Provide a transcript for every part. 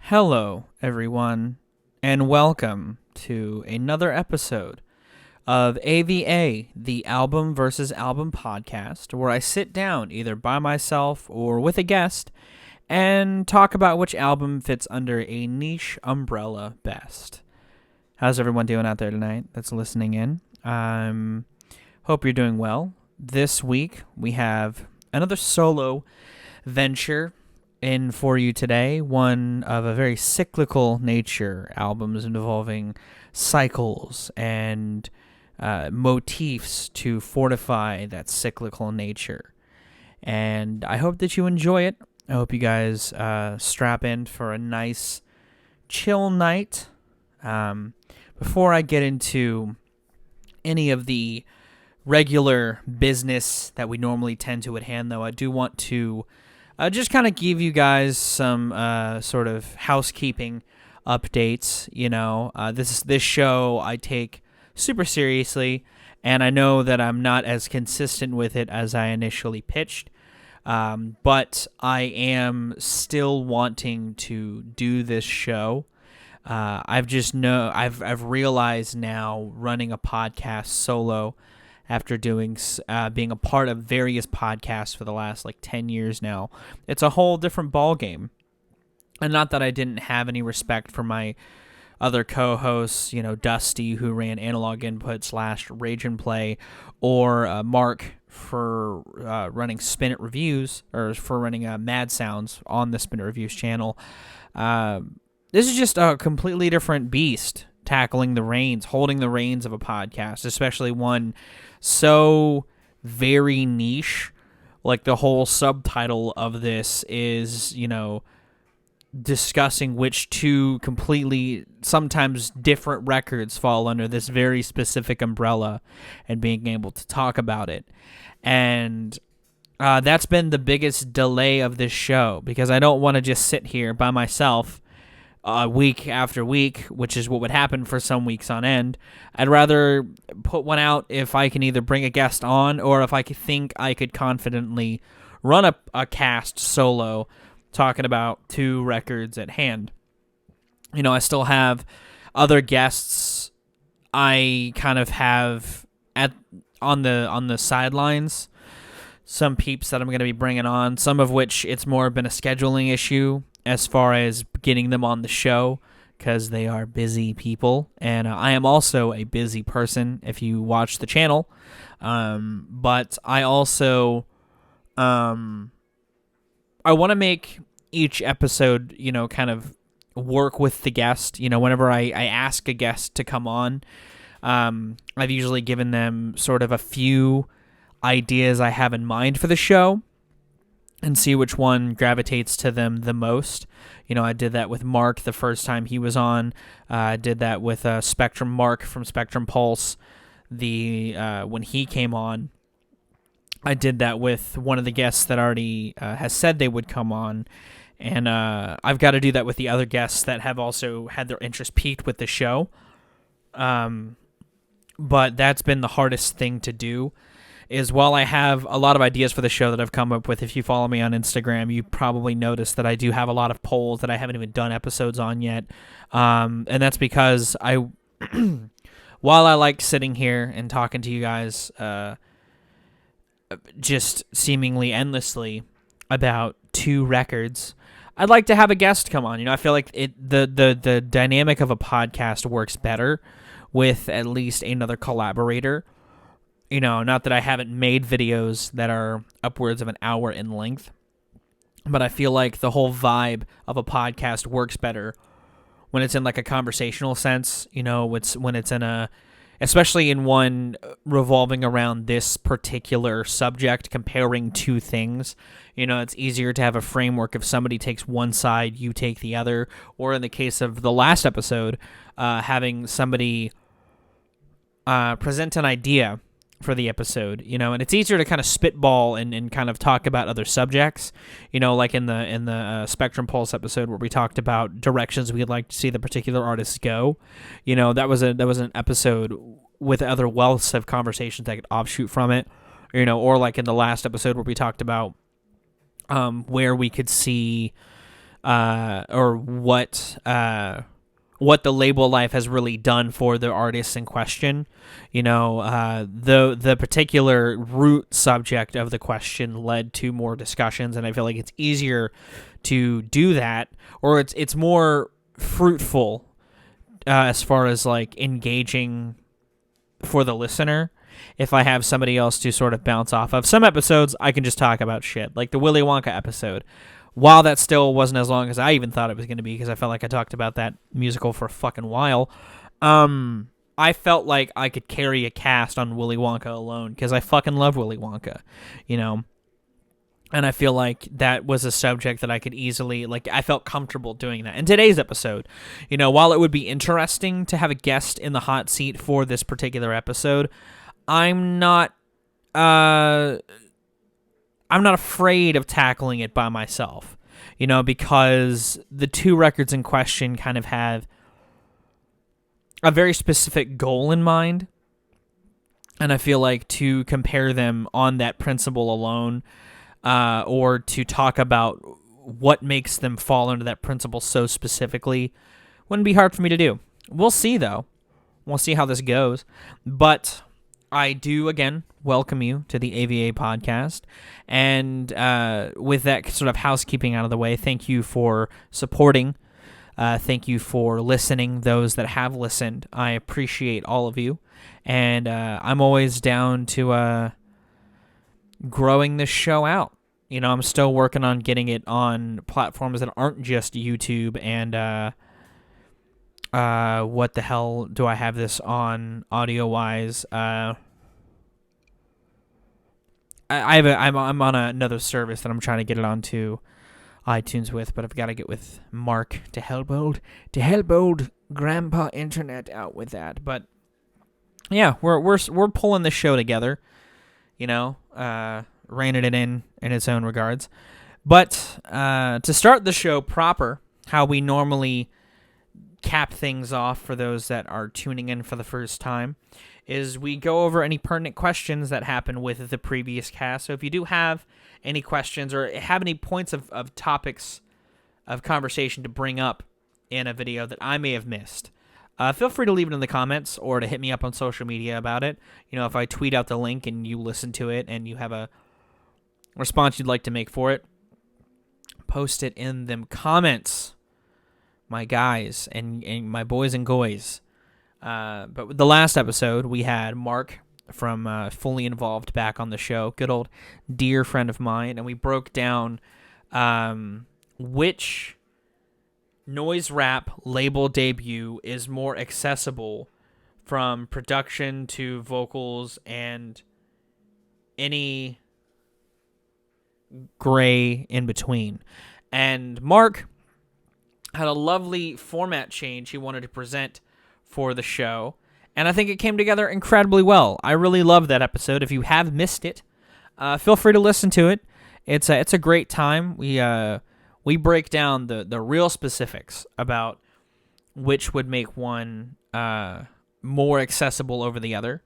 Hello, everyone, and welcome to another episode of AvA, the Album versus Album podcast, where I sit down either by myself or with a guest and talk about which album fits under a niche umbrella best. How's everyone doing out there tonight that's listening in? Hope you're doing well. This week, we have another solo venture in for you today, one of a very cyclical nature, albums involving cycles and motifs to fortify that cyclical nature. And I hope that you enjoy it. I hope you guys strap in for a nice chill night. Before I get into any of the regular business that we normally tend to at hand, though, I do want to just kind of give you guys some sort of housekeeping updates. This show I take super seriously, and I know that I'm not as consistent with it as I initially pitched, but I am still wanting to do this show. I've realized now, running a podcast solo after being a part of various podcasts for the last 10 years now, it's a whole different ball game. And not that I didn't have any respect for my other co-hosts, Dusty, who ran Analog Input / Rage and Play, or Mark for running Spin It Reviews, or for running Mad Sounds on the Spin It Reviews channel. This is just a completely different beast, holding the reins of a podcast, especially one so very niche. Like, the whole subtitle of this is, discussing which two completely, sometimes different records fall under this very specific umbrella and being able to talk about it. And that's been the biggest delay of this show, because I don't want to just sit here by myself week after week, which is what would happen for some weeks on end. I'd rather put one out if I can either bring a guest on, or if I think I could confidently run a cast solo talking about two records at hand. I still have other guests I kind of have on the sidelines, some peeps that I'm going to be bringing on, some of which it's more been a scheduling issue as far as getting them on the show, because they are busy people, and I am also a busy person if you watch the channel. But I also I want to make each episode, kind of work with the guest. Whenever I ask a guest to come on, I've usually given them sort of a few ideas I have in mind for the show, and see which one gravitates to them the most. I did that with Mark the first time he was on. I did that with Spectrum Mark from Spectrum Pulse when he came on. I did that with one of the guests that already has said they would come on. And I've got to do that with the other guests that have also had their interest piqued with the show. But that's been the hardest thing to do, is while I have a lot of ideas for the show that I've come up with. If you follow me on Instagram, you probably noticed that I do have a lot of polls that I haven't even done episodes on yet. And that's because while I like sitting here and talking to you guys just seemingly endlessly about two records, I'd like to have a guest come on. I feel like the dynamic of a podcast works better with at least another collaborator. Not that I haven't made videos that are upwards of an hour in length, but I feel like the whole vibe of a podcast works better when it's in like a conversational sense. When it's in especially in one revolving around this particular subject, comparing two things. It's easier to have a framework if somebody takes one side, you take the other, or in the case of the last episode, having somebody present an idea for the episode, and it's easier to kind of spitball and kind of talk about other subjects, like in the Spectrum Pulse episode where we talked about directions we'd like to see the particular artists go. That was an episode with other wealths of conversations that could offshoot from it, or like in the last episode where we talked about where we could see or what the label life has really done for the artists in question. The particular root subject of the question led to more discussions, and I feel like it's easier to do that, or it's more fruitful as far as like engaging for the listener if I have somebody else to sort of bounce off of. Some episodes I can just talk about shit, like the Willy Wonka episode. While that still wasn't as long as I even thought it was going to be, because I felt like I talked about that musical for a fucking while, I felt like I could carry a cast on Willy Wonka alone, because I fucking love Willy Wonka, And I feel like that was a subject that I could easily, I felt comfortable doing that. In today's episode, while it would be interesting to have a guest in the hot seat for this particular episode, I'm not afraid of tackling it by myself, because the two records in question kind of have a very specific goal in mind. And I feel like to compare them on that principle alone, or to talk about what makes them fall under that principle so specifically, wouldn't be hard for me to do. We'll see, though. We'll see how this goes. But I do, again, welcome you to the AvA podcast. And with that sort of housekeeping out of the way, thank you for supporting. Thank you for listening, those that have listened. I appreciate all of you. And I'm always down to growing this show out. I'm still working on getting it on platforms that aren't just YouTube and what the hell do I have this on audio-wise? I'm on another service that I'm trying to get it onto iTunes with, but I've got to get with Mark to help old Grandpa Internet out with that. But yeah, we're pulling the show together, reining it in its own regards. But to start the show proper, how we normally cap things off for those that are tuning in for the first time, is we go over any pertinent questions that happened with the previous cast. So if you do have any questions or have any points of topics of conversation to bring up in a video that I may have missed, feel free to leave it in the comments or to hit me up on social media about it. If I tweet out the link and you listen to it and you have a response you'd like to make for it, post it in them comments, my guys and my boys and goys. But with the last episode, we had Mark from Fully Involved back on the show, good old dear friend of mine, and we broke down which noise rap label debut is more accessible from production to vocals and any gray in between. And Mark had a lovely format change he wanted to present for the show, and I think it came together incredibly well. I really loved that episode. If you have missed it, feel free to listen to it. It's a great time. We break down the real specifics about which would make one more accessible over the other.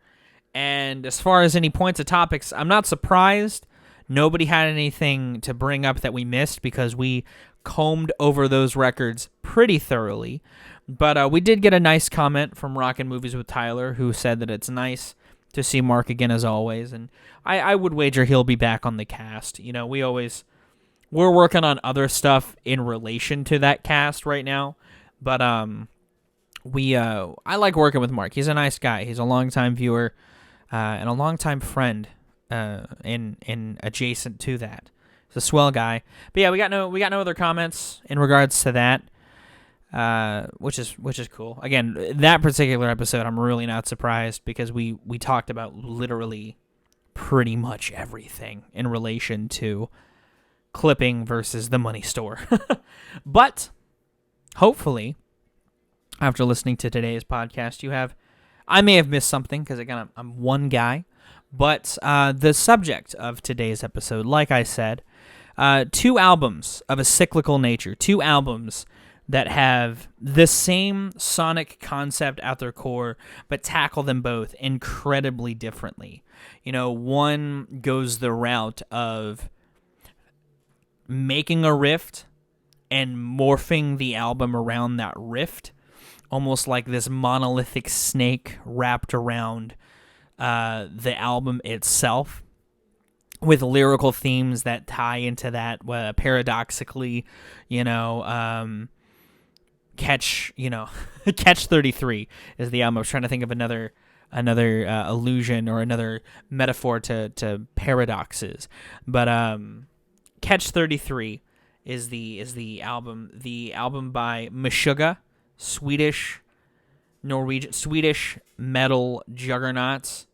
And as far as any points of topics, I'm not surprised nobody had anything to bring up that we missed, because we combed over those records pretty thoroughly. But we did get a nice comment from Rockin' Movies with Tyler, who said that it's nice to see Mark again as always. And I would wager he'll be back on the cast. We're working on other stuff in relation to that cast right now. But I like working with Mark. He's a nice guy. He's a longtime viewer and a longtime friend in adjacent to that. He's a swell guy. But yeah, we got no other comments in regards to that. Which is cool. Again, that particular episode, I'm really not surprised, because we talked about literally pretty much everything in relation to clipping versus the money store. But hopefully, after listening to today's podcast, I may have missed something, because again, I'm one guy. But the subject of today's episode, like I said, 2 albums of a cyclical nature, 2 albums that have the same sonic concept at their core, but tackle them both incredibly differently. One goes the route of making a riff and morphing the album around that rift, almost like this monolithic snake wrapped around the album itself, with lyrical themes that tie into that paradoxically, Catch-33 is the album. I was trying to think of another allusion or another metaphor to paradoxes, but Catch-33 is the album by Meshuggah, Swedish metal juggernauts.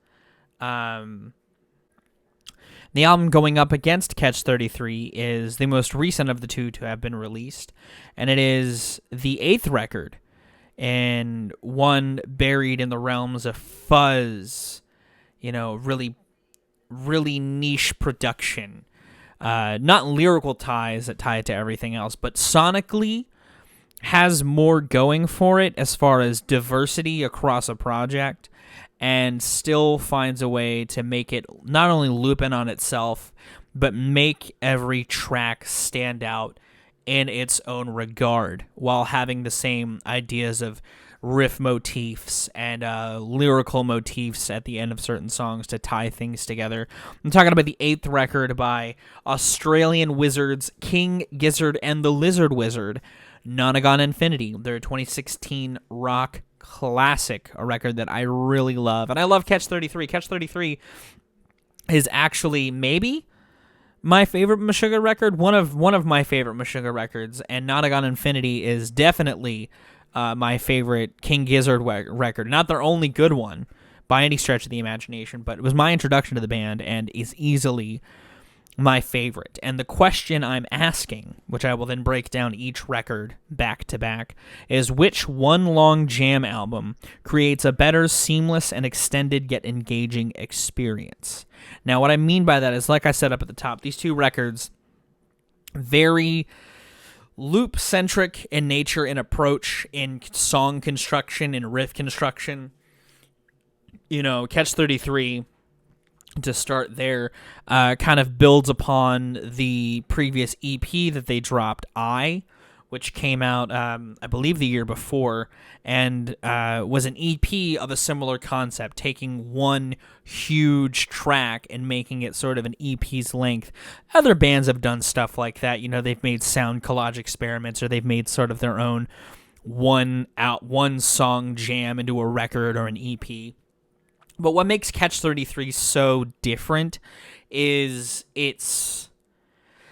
The album going up against Catch-33 is the most recent of the two to have been released, and it is the 8th record, and one buried in the realms of fuzz, really, really niche production. Not lyrical ties that tie it to everything else, but sonically has more going for it as far as diversity across a project, and still finds a way to make it not only loop in on itself, but make every track stand out in its own regard, while having the same ideas of riff motifs and lyrical motifs at the end of certain songs to tie things together. I'm talking about the 8th record by Australian wizards King Gizzard and the Lizard Wizard, Nonagon Infinity, their 2016 rock classic, a record that I really love. And I love Catch-33. Catch-33 is actually maybe my favorite Meshuggah record, one of my favorite Meshuggah records, and Nonagon Infinity is definitely my favorite King Gizzard record. Not their only good one by any stretch of the imagination, but it was my introduction to the band and is easily my favorite. And the question I'm asking, which I will then break down each record back to back, is which one long jam album creates a better, seamless, and extended yet engaging experience? Now, what I mean by that is, like I said up at the top, these two records, very loop-centric in nature, in approach, in song construction, in riff construction. Catch-33, to start there, kind of builds upon the previous EP that they dropped, which came out, I believe, the year before, and was an EP of a similar concept, taking one huge track and making it sort of an EP's length. Other bands have done stuff like that. They've made sound collage experiments, or they've made sort of their own one song jam into a record or an EP. But what makes Catch-33 so different is its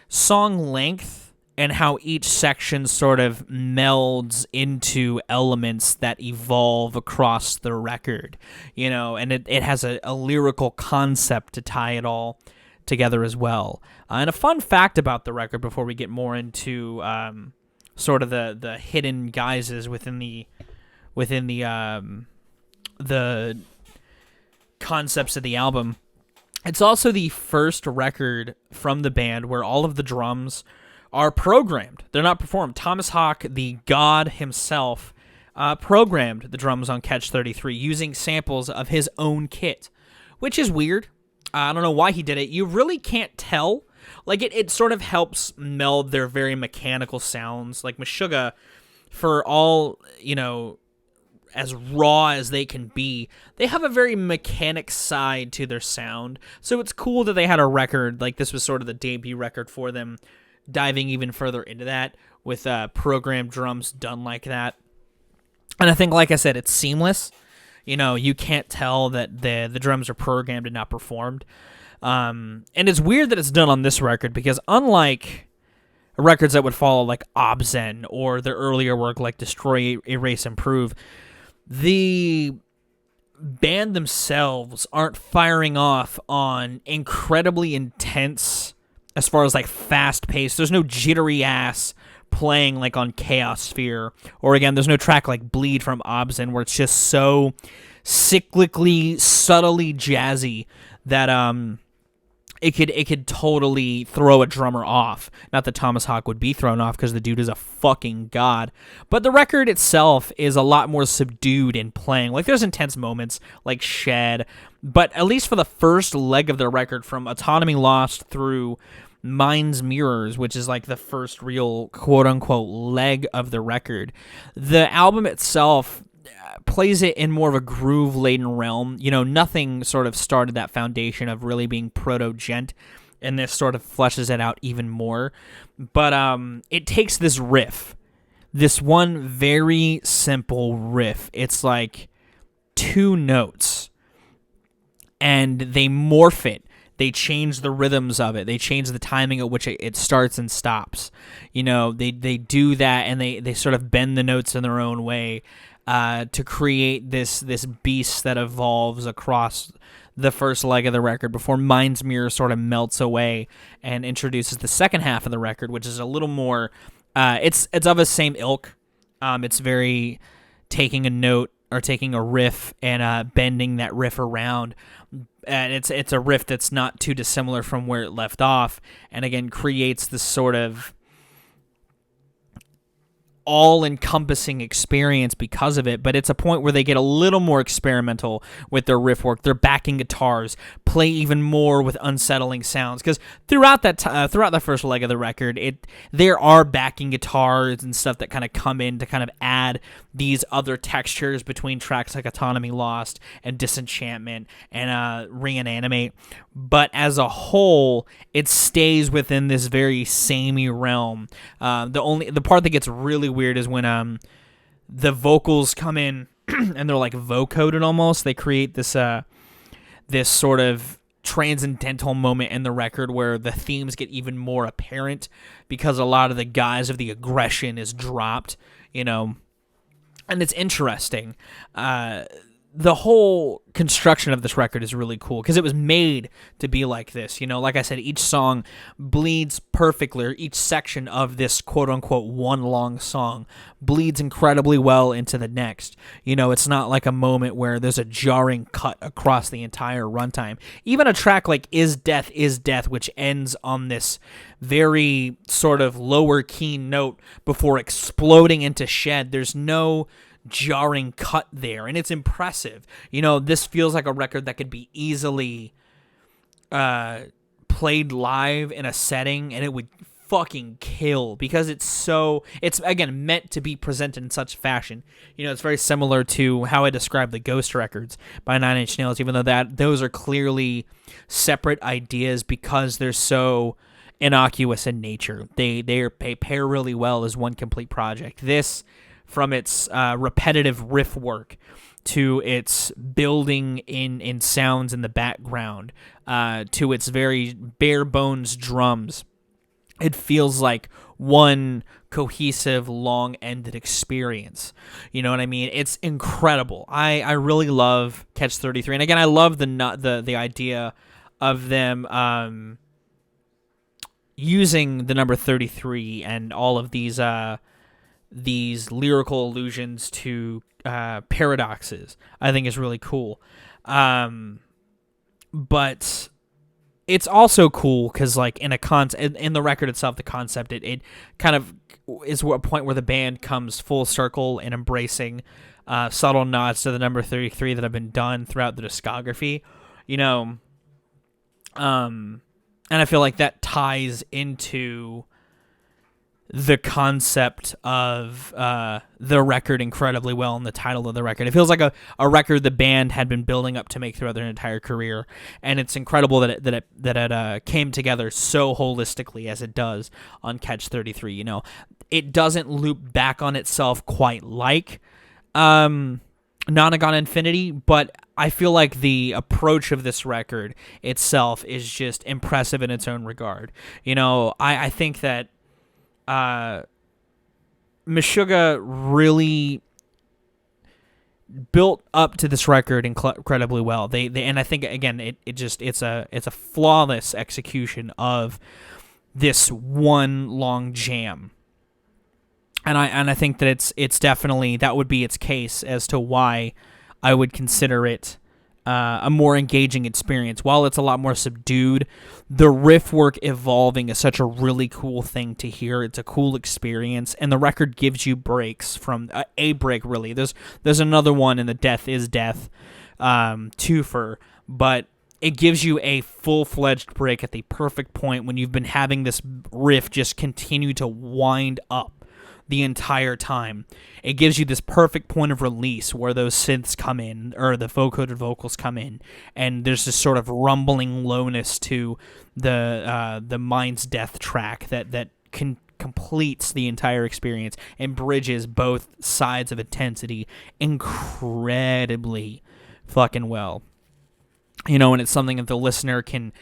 song length and how each section sort of melds into elements that evolve across the record, and it has a lyrical concept to tie it all together as well. And a fun fact about the record before we get more into sort of the hidden guises within the concepts of the album. It's also the first record from the band where all of the drums are programmed. They're not performed. Thomas Hawk, the god himself, programmed the drums on Catch-33 using samples of his own kit, which is weird. I don't know why he did it. You really can't tell. Like, it sort of helps meld their very mechanical sounds. Like, Meshuggah, for all, as raw as they can be, they have a very mechanic side to their sound. So it's cool that they had a record, like this was sort of the debut record for them, diving even further into that with programmed drums done like that. And I think, like I said, it's seamless. You can't tell that the drums are programmed and not performed. And it's weird that it's done on this record, because unlike records that would follow like Obscene or their earlier work like Destroy, Erase, Improve, the band themselves aren't firing off on incredibly intense, as far as like fast pace. There's no jittery ass playing like on Chaos Sphere, or again, there's no track like Bleed from Obscene where it's just so cyclically, subtly jazzy that it could totally throw a drummer off. Not that Thomas Hawk would be thrown off, because the dude is a fucking god. But the record itself is a lot more subdued in playing. Like, there's intense moments like Shed, but at least for the first leg of the record, from Autonomy Lost through Mind's Mirrors, which is like the first real quote-unquote leg of the record. The album itself plays it in more of a groove-laden realm. Nothing sort of started that foundation of really being proto-gent, and this sort of fleshes it out even more. But it takes this riff, this one very simple riff. It's like 2 notes, and they morph it. They change the rhythms of it. They change the timing at which it starts and stops. They do that, and they sort of bend the notes in their own way to create this beast that evolves across the first leg of the record before Mind's Mirror sort of melts away and introduces the second half of the record, which is a little more. It's of the same ilk. It's very taking a note or taking a riff and bending that riff around. And it's a riff that's not too dissimilar from where it left off, and again creates this sort of all-encompassing experience because of it. But it's a point where they get a little more experimental with their riff work. Their backing guitars play even more with unsettling sounds, because throughout the first leg of the record, there are backing guitars and stuff that kind of come in to kind of add these other textures between tracks like Autonomy Lost and Disenchantment and Reanimate. But as a whole, it stays within this very samey realm. The part that gets really weird is when the vocals come in and they're like vocoded almost. They create this sort of transcendental moment in the record where the themes get even more apparent because a lot of the guise of the aggression is dropped, and it's interesting. The whole construction of this record is really cool because it was made to be like this. Like I said, each song bleeds perfectly, or each section of this quote-unquote one long song bleeds incredibly well into the next. It's not like a moment where there's a jarring cut across the entire runtime. Even a track like Is Death, which ends on this very sort of lower key note before exploding into Shed, there's no jarring cut there, and it's impressive. This feels like a record that could be easily played live in a setting, and it would fucking kill because it's again meant to be presented in such fashion. It's very similar to how I described the Ghost records by Nine Inch Nails, even though those are clearly separate ideas because they're so innocuous in nature. They pair really well as one complete project. This, from its repetitive riff work to its building in sounds in the background, to its very bare bones drums, it feels like one cohesive, long-ended experience. You know what I mean? It's incredible. I really love Catch-33, and again, I love the idea of them using the number 33 and all of these lyrical allusions to paradoxes. I think is really cool. But it's also cool because, like, in the record itself, the concept, it kind of is a point where the band comes full circle in embracing subtle nods to the number 33 that have been done throughout the discography. And I feel like that ties into the concept of the record incredibly well, and the title of the record. It feels like a record the band had been building up to make throughout their entire career, and it's incredible that it came together so holistically as it does on Catch-33. It doesn't loop back on itself quite like Nonagon Infinity, but I feel like the approach of this record itself is just impressive in its own regard. I think that Meshuggah really built up to this record incredibly well. They and I think again it's a flawless execution of this one long jam. And I think that it's definitely, that would be its case as to why I would consider it a more engaging experience. While it's a lot more subdued, the riff work evolving is such a really cool thing to hear. It's a cool experience, and the record gives you breaks from a break, really. There's another one in the Death is Death twofer, but it gives you a full-fledged break at the perfect point when you've been having this riff just continue to wind up the entire time. It gives you this perfect point of release where those synths come in, or the vocoded vocals come in, and there's this sort of rumbling lowness to the Mind's Death track that completes the entire experience and bridges both sides of intensity incredibly fucking well. And it's something that the listener can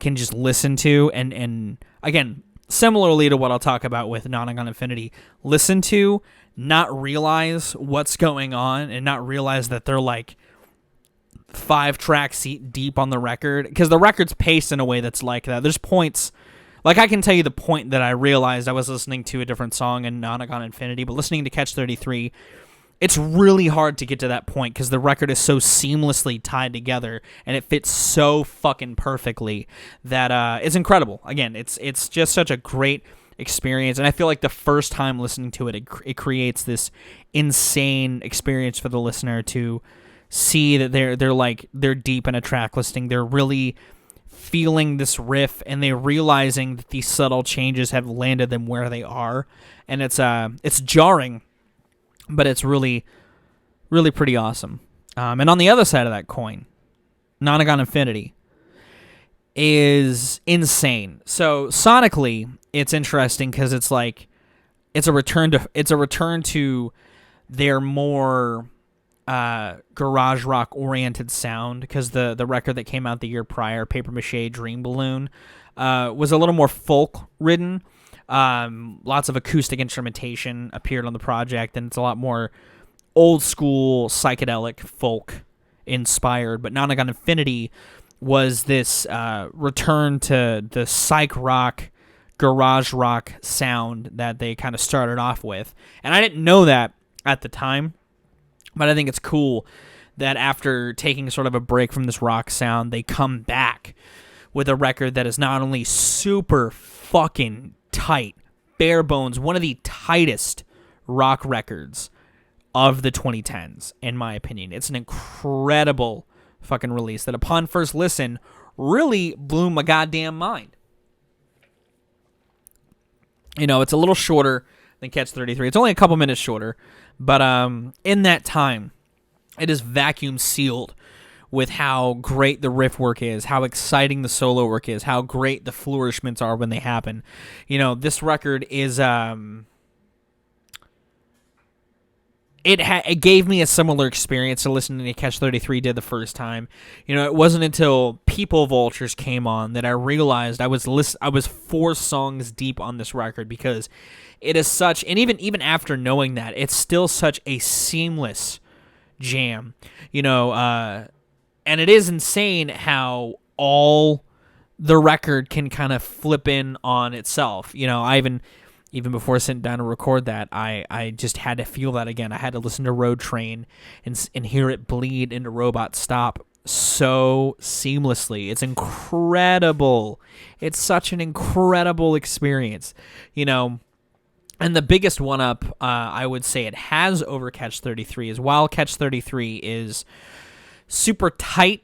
just listen to, and again, similarly to what I'll talk about with Nonagon Infinity, listen to, not realize what's going on, and not realize that they're like 5 tracks deep on the record, because the record's paced in a way that's like that. There's points, like I can tell you the point that I realized I was listening to a different song in Nonagon Infinity, but listening to Catch-33, it's really hard to get to that point because the record is so seamlessly tied together and it fits so fucking perfectly that it's incredible. Again, it's just such a great experience, and I feel like the first time listening to it, it creates this insane experience for the listener to see that they're deep in a track listing. They're really feeling this riff, and they're realizing that these subtle changes have landed them where they are, and it's jarring. But it's really, really pretty awesome. And on the other side of that coin, Nonagon Infinity is insane. So sonically, it's interesting because it's like it's a return to their more garage rock oriented sound, because the record that came out the year prior, Paper Mache Dream Balloon, was a little more folk ridden. Lots of acoustic instrumentation appeared on the project, and it's a lot more old school psychedelic folk inspired. But Nonagon Infinity was this return to the psych rock, garage rock sound that they kind of started off with. And I didn't know that at the time, but I think it's cool that after taking sort of a break from this rock sound, they come back with a record that is not only super fucking tight, bare bones, one of the tightest rock records of the 2010s, in my opinion. It's an incredible fucking release that upon first listen really blew my goddamn mind. It's a little shorter than Catch-33. It's only a couple minutes shorter, but in that time, it is vacuum sealed with how great the riff work is, how exciting the solo work is, how great the flourishments are when they happen. This record is it gave me a similar experience to listening to Catch-33 did the first time. It wasn't until People Vultures came on that I realized I was 4 songs deep on this record, because it is such, and even after knowing that, it's still such a seamless jam. And it is insane how all the record can kind of flip in on itself. I even before sitting down to record that, I just had to feel that again. I had to listen to Road Train and hear it bleed into Robot Stop so seamlessly. It's incredible. It's such an incredible experience, And the biggest one-up I would say it has over Catch-33 is, while Catch-33 is super tight,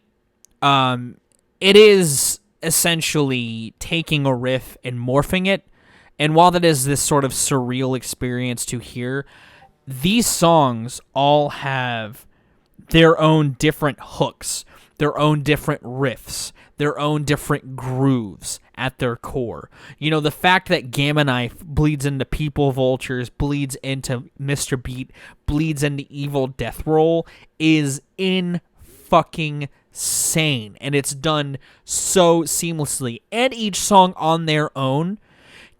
it is essentially taking a riff and morphing it. And while that is this sort of surreal experience to hear, these songs all have their own different hooks, their own different riffs, their own different grooves at their core. The fact that Gamma Knife bleeds into People Vultures, bleeds into Mr. Beat, bleeds into Evil Death Roll is fucking sane, and it's done so seamlessly, and each song on their own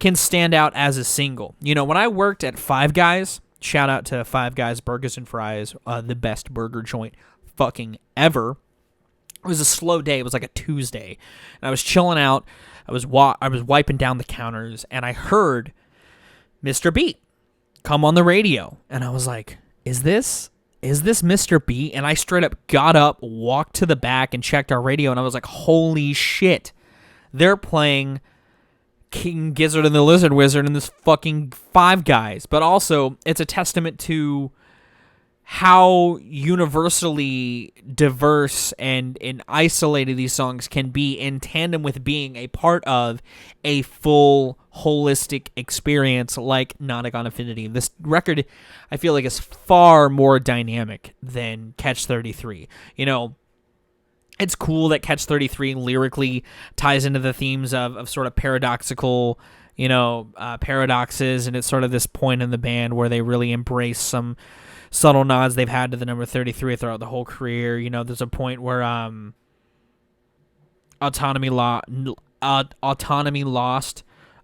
can stand out as a single. When I worked at Five Guys, shout out to Five Guys Burgers and Fries, the best burger joint fucking ever. It was a slow day. It was like a Tuesday, and I was chilling out. I was wiping down the counters, and I heard Mr. Beat come on the radio, and I was like, is this Mr. Beat? And I straight up got up, walked to the back, and checked our radio, and I was like, holy shit. They're playing King Gizzard and the Lizard Wizard and this fucking Five Guys. But also, it's a testament to how universally diverse and isolated these songs can be in tandem with being a part of a full holistic experience like Nonagon Infinity. This record, I feel like, is far more dynamic than Catch-33. You know, it's cool that Catch-33 lyrically ties into the themes of sort of paradoxical, paradoxes, and it's sort of this point in the band where they really embrace some subtle nods they've had to the number 33 throughout the whole career. You know, there's a point where Autonomy Lost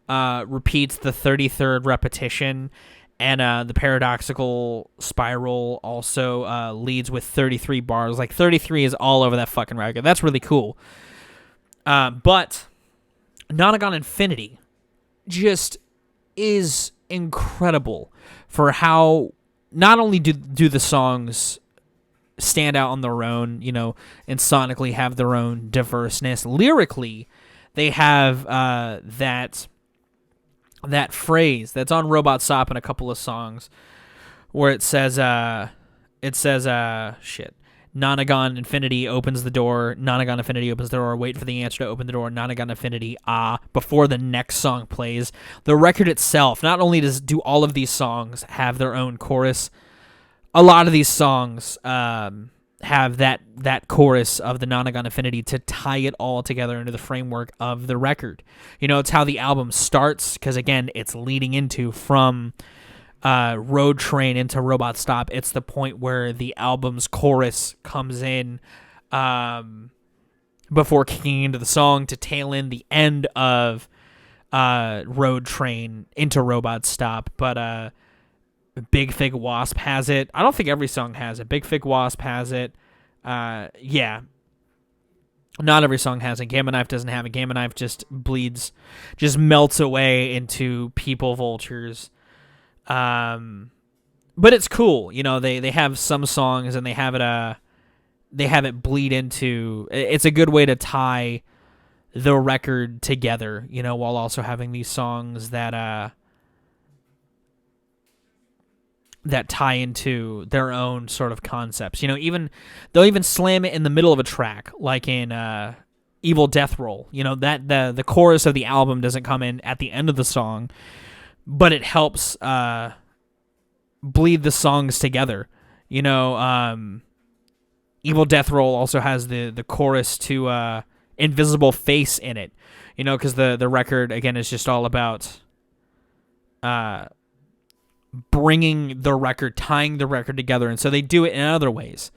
repeats the 33rd repetition, and the paradoxical spiral also leads with 33 bars. Like, 33 is all over that fucking record. That's really cool. But Nonagon Infinity just is incredible for how not only do the songs stand out on their own, and sonically have their own diverseness. Lyrically, they have that phrase that's on Robot Stop in a couple of songs where it says, Nonagon Infinity opens the door, Nonagon Infinity opens the door, wait for the answer to open the door, Nonagon Infinity, before the next song plays. The record itself, not only do all of these songs have their own chorus, a lot of these songs have that chorus of the Nonagon Infinity to tie it all together into the framework of the record. It's how the album starts, because, again, it's leading into from Road Train into Robot Stop. It's the point where the album's chorus comes in before kicking into the song to tail in the end of Road Train into Robot Stop. But Big Fig Wasp has it. I don't think every song has it. Big Fig Wasp has it. Yeah. Not every song has it. Gamma Knife doesn't have it. Gamma Knife just melts away into People Vultures. But it's cool. They have some songs and they have it bleed into. It's a good way to tie the record together, while also having these songs that tie into their own sort of concepts. They'll even slam it in the middle of a track, like in Evil Death Roll. That the chorus of the album doesn't come in at the end of the song, but it helps bleed the songs together. Evil Death Roll also has the chorus to Invisible Face in it, because the record, again, is just all about bringing the record, tying the record together. And so they do it in other ways.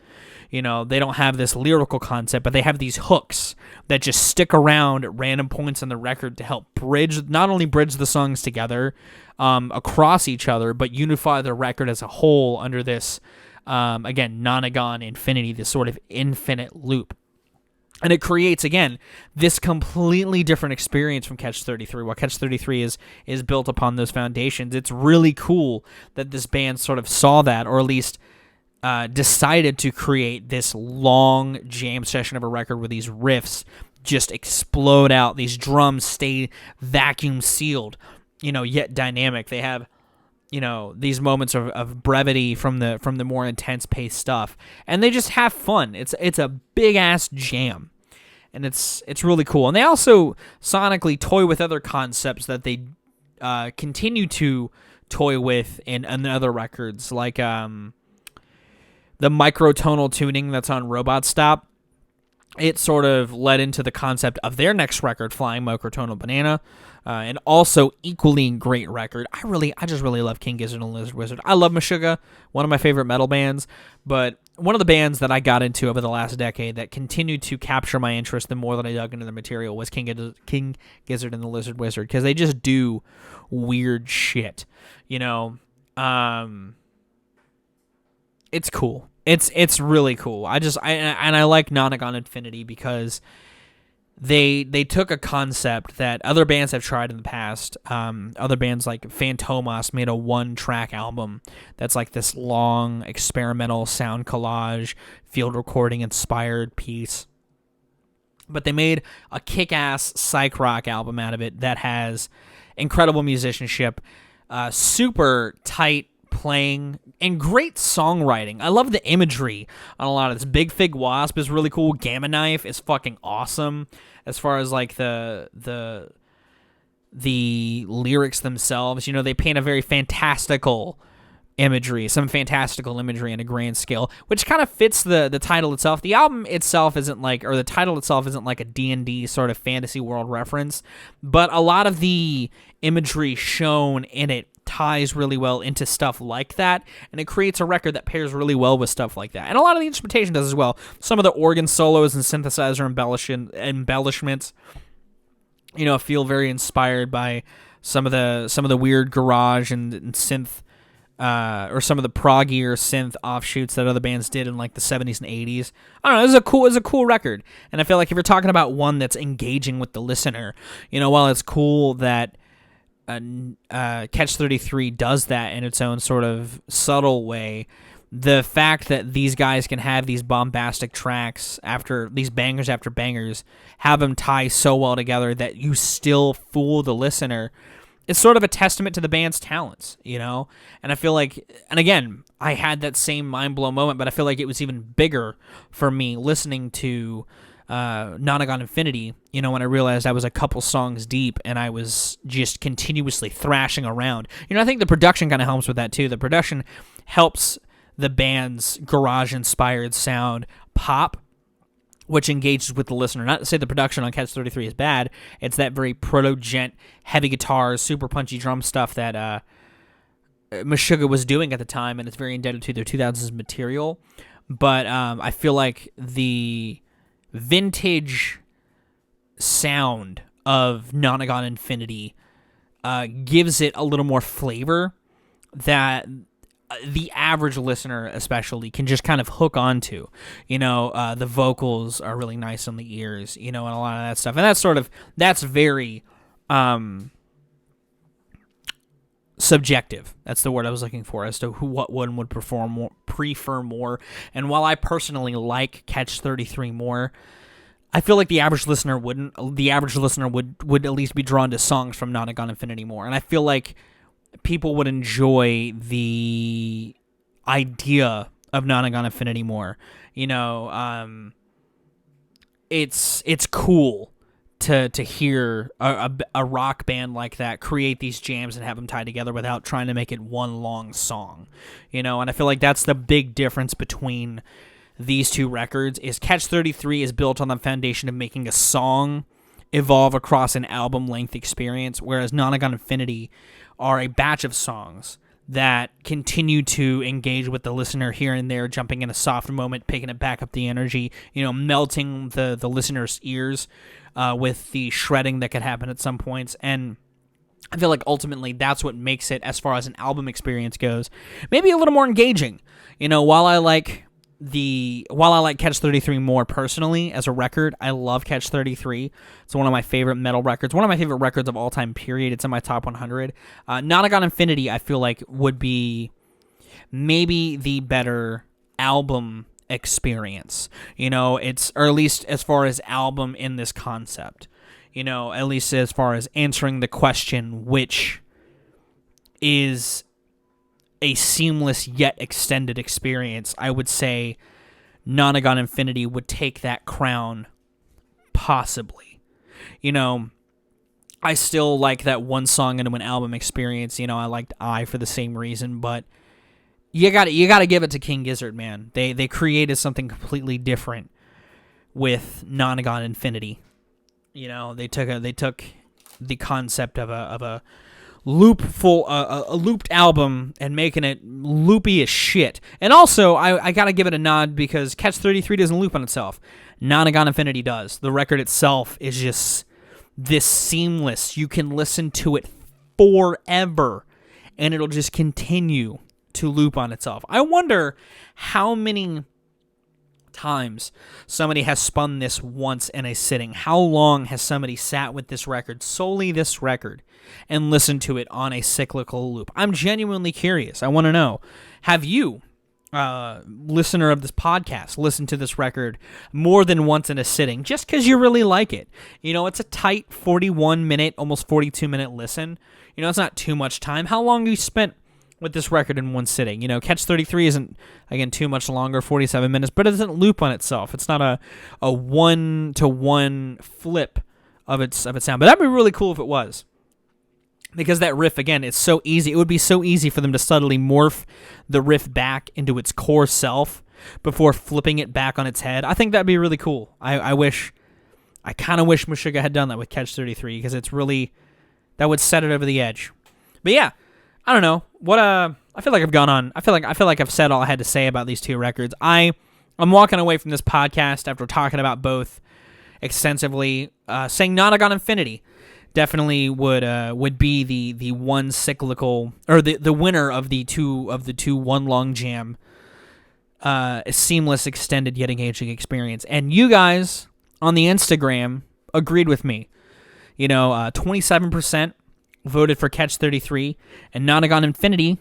They don't have this lyrical concept, but they have these hooks that just stick around at random points in the record to help not only bridge the songs together across each other, but unify the record as a whole under this, again, Nonagon Infinity, this sort of infinite loop. And it creates, again, this completely different experience from Catch-33. While Catch-33 is built upon those foundations, it's really cool that this band sort of saw that, or at least decided to create this long jam session of a record where these riffs just explode out. These drums stay vacuum sealed, yet dynamic. They have, these moments of brevity from the more intense paced stuff, and they just have fun. It's a big ass jam, and it's really cool. And they also sonically toy with other concepts that they continue to toy with in other records, like the microtonal tuning that's on Robot Stop. It sort of led into the concept of their next record, Flying Microtonal Banana, and also equally great record. I just really love King Gizzard and Lizard Wizard. I love Meshuggah, one of my favorite metal bands, but one of the bands that I got into over the last decade that continued to capture my interest the more that I dug into the material was King Gizzard and the Lizard Wizard, because they just do weird shit. It's cool. It's really cool. I like Nonagon Infinity because they took a concept that other bands have tried in the past. Other bands like Fantomas made a one-track album that's like this long experimental sound collage, field recording inspired piece. But they made a kick-ass psych rock album out of it that has incredible musicianship, super tight playing, and great songwriting. I love the imagery on a lot of this. Big Fig Wasp is really cool. Gamma Knife is fucking awesome. As far as like the lyrics themselves, you know, they paint a very fantastical imagery, some fantastical imagery on a grand scale, which kind of fits the title itself. The album itself isn't like, or the title itself isn't like a D&D sort of fantasy world reference, but a lot of the imagery shown in it ties really well into stuff like that, and it creates a record that pairs really well with stuff like that. And a lot of the instrumentation does as well. Some of the organ solos and synthesizer embellishments, you know, feel very inspired by some of the weird garage and synth, or some of the proggier synth offshoots that other bands did in like the 70s and 80s. I don't know, it was a cool record. And I feel like if you're talking about one that's engaging with the listener, you know, while it's cool that Catch-33 does that in its own sort of subtle way, the fact that these guys can have these bombastic tracks after these bangers after bangers, have them tie so well together that you still fool the listener, it's sort of a testament to the band's talents, you know? And I feel like, and again, I had that same mind-blown moment, but I feel like it was even bigger for me listening to Nonagon Infinity, you know, when I realized I was a couple songs deep and I was just continuously thrashing around. You know, I think the production kind of helps with that too. The production helps the band's garage-inspired sound pop, which engages with the listener. Not to say the production on Catch-33 is bad. It's that very proto-gent, heavy guitars, super punchy drum stuff that Meshuggah was doing at the time, and it's very indebted to their 2000s material. But I feel like the vintage sound of Nonagon Infinity gives it a little more flavor that the average listener especially can just kind of hook onto. You know, the vocals are really nice on the ears, you know, and a lot of that stuff. And that's very subjective. That's the word I was looking for as to what one would prefer more. And while I personally like Catch-33 more, I feel like the average listener wouldn't. The average listener would at least be drawn to songs from Nonagon Infinity more. And I feel like people would enjoy the idea of Nonagon Infinity more. You know, it's cool to hear a rock band like that create these jams and have them tied together without trying to make it one long song. You know, and I feel like that's the big difference between these two records. Is Catch-33 is built on the foundation of making a song evolve across an album-length experience, whereas Nonagon Infinity are a batch of songs that continue to engage with the listener here and there, jumping in a soft moment, picking it back up the energy, you know, melting the listener's ears with the shredding that could happen at some points. And I feel like ultimately that's what makes it, as far as an album experience goes, maybe a little more engaging. You know, while I like Catch-33 more personally as a record, I love Catch-33. It's one of my favorite metal records, one of my favorite records of all time, period. It's in my top 100. Nonagon Infinity, I feel like, would be maybe the better album experience. You know, or at least as far as album in this concept. You know, at least as far as answering the question, which is a seamless yet extended experience, I would say Nonagon Infinity would take that crown, possibly. You know, I still like that one song into an album experience. You know, I liked I for the same reason, but you got to give it to King Gizzard, man. They created something completely different with Nonagon Infinity. You know, they took the concept of a looped album and making it loopy as shit. And also, I gotta give it a nod because Catch-33 doesn't loop on itself. Nonagon Infinity does. The record itself is just this seamless. You can listen to it forever, and it'll just continue to loop on itself. I wonder how many times somebody has spun this once in a sitting. How long has somebody sat with this record, solely this record, and listened to it on a cyclical loop? I'm genuinely curious. I want to know. Have you, listener of this podcast, listened to this record more than once in a sitting just because you really like it? You know, it's a tight 41-minute, almost 42-minute listen. You know, it's not too much time. How long have you spent with this record in one sitting. Catch-33 isn't, again, too much longer, 47 minutes, but it doesn't loop on itself. It's not a one-to-one flip of its sound. But that'd be really cool if it was. Because that riff, again, it's so easy. It would be so easy for them to subtly morph the riff back into its core self before flipping it back on its head. I think that'd be really cool. I kind of wish Meshuggah had done that with Catch-33 because it's really, that would set it over the edge. But yeah, I don't know. I feel like I've gone on. I feel like I've said all I had to say about these two records. I'm walking away from this podcast after talking about both extensively, saying Nonagon Infinity definitely would be the one cyclical, or the winner of the two one long jam, seamless, extended yet engaging experience. And you guys on the Instagram agreed with me. 27% voted for Catch-33, and Nonagon Infinity,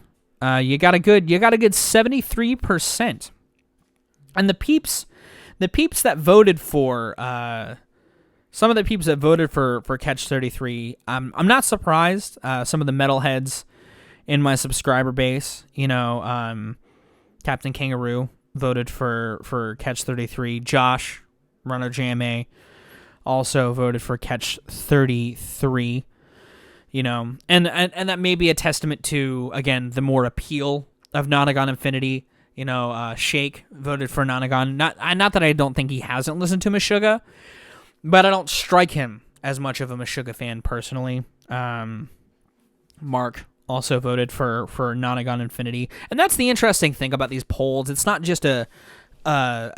you got a good 73%. And the peeps that voted for some of the peeps that voted for Catch-33, I'm not surprised. Some of the metalheads in my subscriber base, Captain Kangaroo voted for Catch-33. Josh, Runner JMA, also voted for Catch-33. And that may be a testament to, again, the more appeal of Nonagon Infinity. Shake voted for Nonagon. Not that I don't think he hasn't listened to Meshuggah, but I don't strike him as much of a Meshuggah fan personally. Mark also voted for Nonagon Infinity. And that's the interesting thing about these polls. It's not just a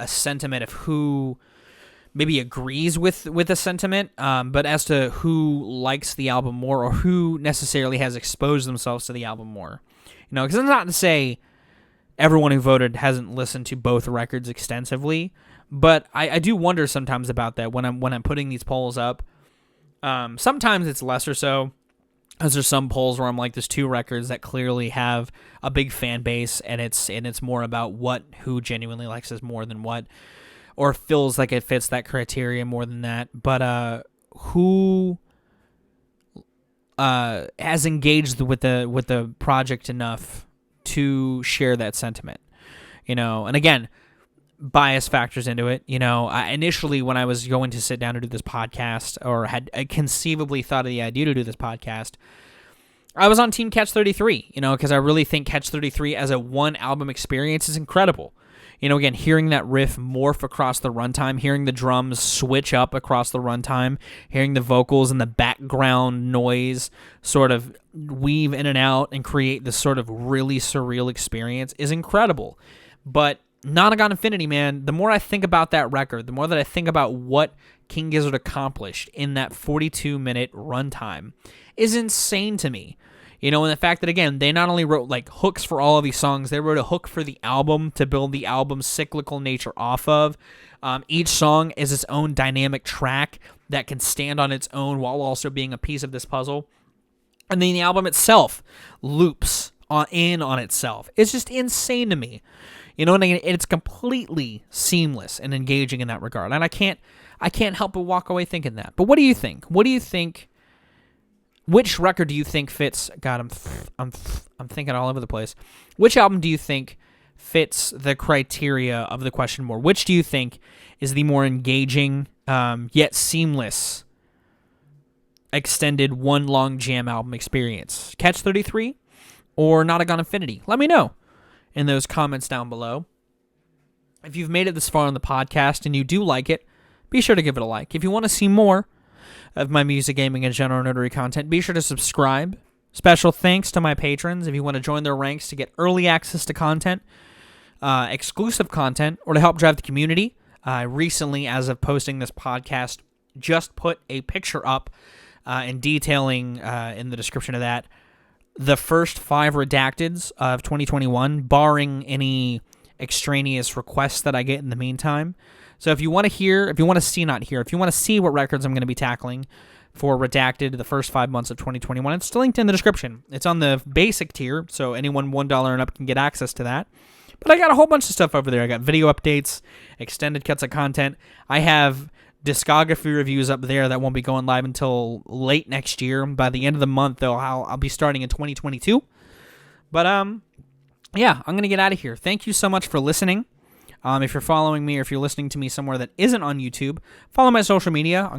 sentiment of who maybe agrees with a sentiment, but as to who likes the album more or who necessarily has exposed themselves to the album more. Because it's not to say everyone who voted hasn't listened to both records extensively, but I do wonder sometimes about that when I'm putting these polls up. Sometimes it's less or so, as there's some polls where I'm like, there's two records that clearly have a big fan base, and it's more about who genuinely likes this more than what, or feels like it fits that criteria more than that. But who has engaged with the project enough to share that sentiment, and again, bias factors into it. Initially when I was going to sit down to do this podcast, or had conceivably thought of the idea to do this podcast, I was on Team Catch-33, because I really think Catch-33 as a one album experience is incredible. Again, hearing that riff morph across the runtime, hearing the drums switch up across the runtime, hearing the vocals and the background noise sort of weave in and out and create this sort of really surreal experience is incredible. But Nonagon Infinity, man, the more I think about that record, the more that I think about what King Gizzard accomplished in that 42-minute runtime is insane to me. And the fact that, again, they not only wrote hooks for all of these songs, they wrote a hook for the album to build the album's cyclical nature off of. Each song is its own dynamic track that can stand on its own while also being a piece of this puzzle. And then the album itself loops on itself. It's just insane to me. And it's completely seamless and engaging in that regard. And I can't help but walk away thinking that. But what do you think? Which record do you think fits? God, I'm thinking all over the place. Which album do you think fits the criteria of the question more? Which do you think is the more engaging yet seamless extended one long jam album experience? Catch-33 or Nonagon Infinity? Let me know in those comments down below. If you've made it this far on the podcast and you do like it, be sure to give it a like. If you want to see more of my music, gaming, and general nerdery content, be sure to subscribe. Special thanks to my patrons. If you want to join their ranks to get early access to content, exclusive content, or to help drive the community, I recently, as of posting this podcast, just put a picture up and detailing in the description of that the first 5 redacteds of 2021, barring any extraneous requests that I get in the meantime. So if you want to see what records I'm going to be tackling for Redacted the first 5 months of 2021, it's linked in the description. It's on the basic tier, so anyone $1 and up can get access to that. But I got a whole bunch of stuff over there. I got video updates, extended cuts of content. I have discography reviews up there that won't be going live until late next year. By the end of the month, though, I'll be starting in 2022. But yeah, I'm gonna get out of here. Thank you so much for listening. If you're following me or if you're listening to me somewhere that isn't on YouTube, follow my social media.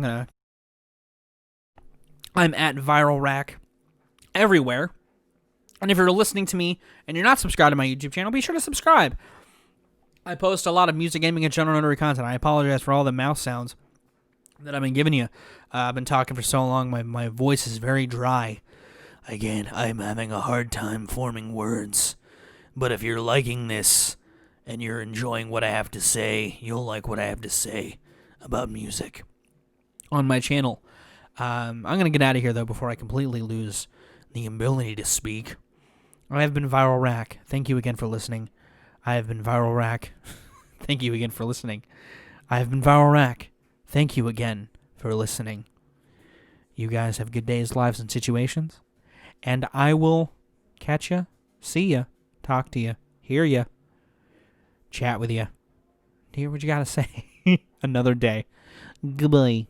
I'm at Viral Rack everywhere. And if you're listening to me and you're not subscribed to my YouTube channel, be sure to subscribe. I post a lot of music, gaming, and general notary content. I apologize for all the mouth sounds that I've been giving you. I've been talking for so long, my voice is very dry. Again, I'm having a hard time forming words. But if you're liking this and you're enjoying what I have to say, you'll like what I have to say about music on my channel. I'm going to get out of here, though, before I completely lose the ability to speak. I have been Viral Rack. Thank you again for listening. I have been Viral Rack. Thank you again for listening. I have been Viral Rack. Thank you again for listening. You guys have good days, lives, and situations. And I will catch ya, see ya, talk to ya, hear ya, chat with ya, hear what you gotta say. Another day. Goodbye.